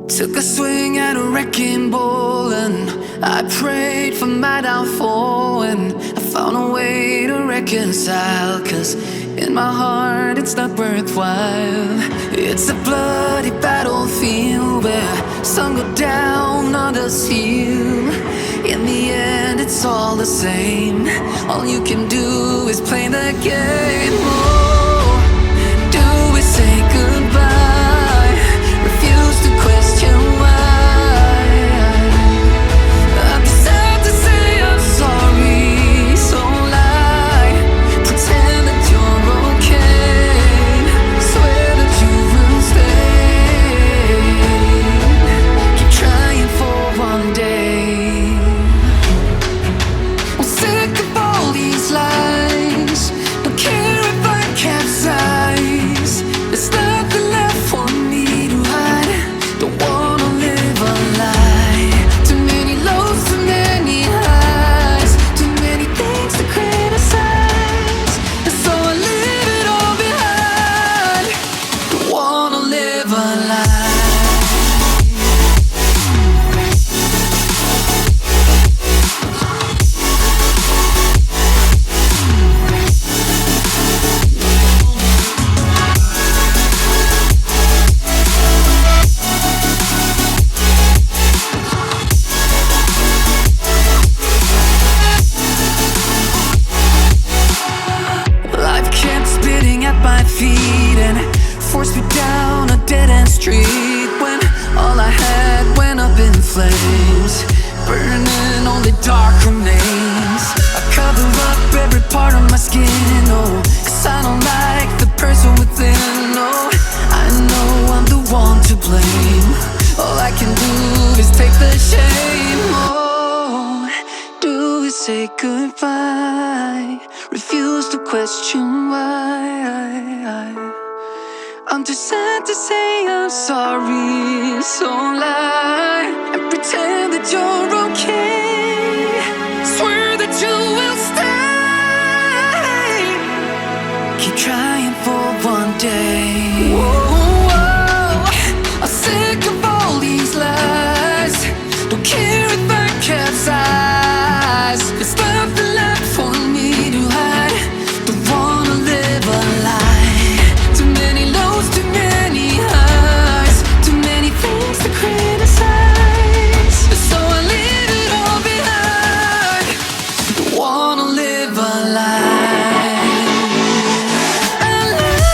Took a swing at a wrecking ball and I prayed for my downfall, and I found a way to reconcile, 'cause in my heart it's not worthwhile. It's a bloody battlefield where some go down, others heal. In the end it's all the same. All you can do is play the game. Oh, do we say goodbye? Refuse to question why. I'm sad to say I'm sorry, so lie. Pretend that you're okay. Swear that you will stay. Keep trying for one day. I'm sick of all these lies. Don't care if I capsize. There's nothing left for me to hide. Don't wanna live a lie. Too many lows, too many highs. Too many things to criticize. And so I leave it all behind. Don't wanna live a lie. Life kept spitting at my feet and forced me down a dead-end street, when all I had went up in flames, burning only dark remains. I cover up every part of my skin, oh, 'cause I don't like the person within. Oh, I know I'm the one to blame. All I can do is take the shame. Oh, do we say goodbye? Refuse to question why. I'm too sad to say I'm sorry, so lie and pretend that you're okay. Swear that you will stay. Keep trying for one day. Whoa, I'm sick of all these lies. Don't care if I capsize. There's nothing left for me to hide. Don't wanna live a lie. Too many lows, too many highs. Too many things to criticize. So I leave it all behind. Don't wanna live a lie. A lie.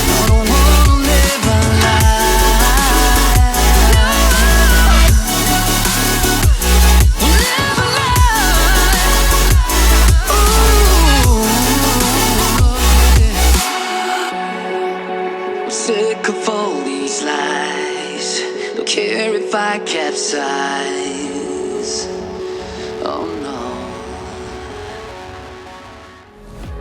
No, don't wanna live a lie. Live a lie. Ooh, I'm sick of all these lies. Don't care if I capsize. Oh no.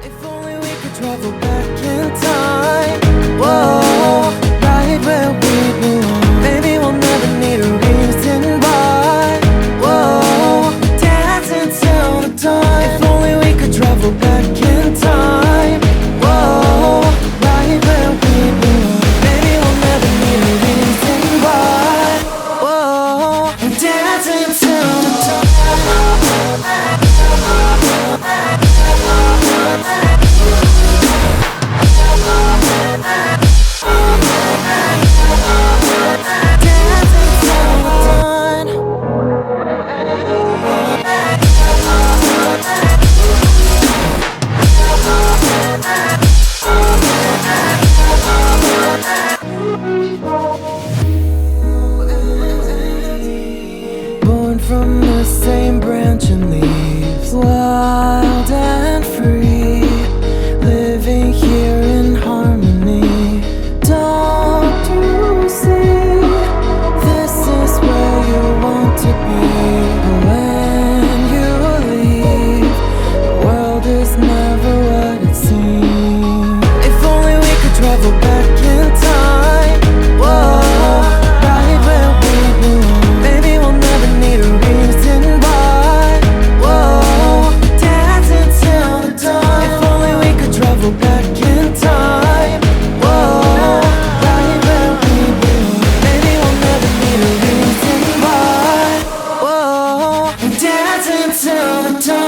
If only we could travel back in time. Whoa, right where we belong. Maybe we'll never need a reason why. Whoa, dancing till the dawn. If only we could travel back in time. Whoa, right where we belong. Maybe we'll never need a reason why. Whoa, dancing till the dawn. dancing till the dawn.